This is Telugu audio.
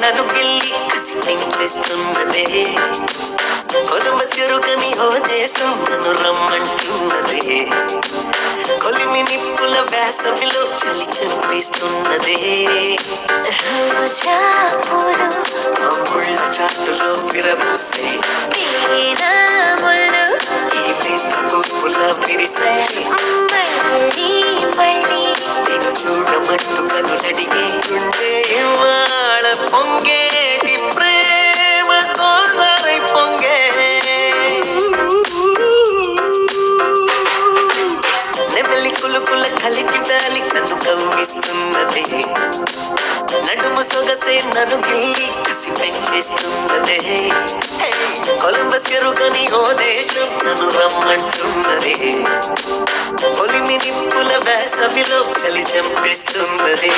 నన్ను గిల్లి కసి పెంచేస్తున్నదే కొలంబస్ ఎరుగని ఓ దేశం నన్ను రమ్మంటున్నదే కొలిమి నిప్పుల వేసవిలో చలి చంపేస్తున్నదే ముళ్ళ చాటులో విరబూసే పూల విరిసే నేను చూడమంటూ కనులడిగే ఉండే ఇవాళ పొంగేటి ప్రేమ గోదావరి పొంగే నెమలి కులుకుల కలికి గాలి కన్ను కవ్విస్తున్నదే నడుము సొగసే నన్ను గిల్లి కసి పెంచేస్తున్నదే కొలంబస్ ఎరుగని ఓ దేశం నన్ను రమ్మంటున్నదే కొలిమి నిప్పుల వేసవిలో చలి చంపేస్తున్నదే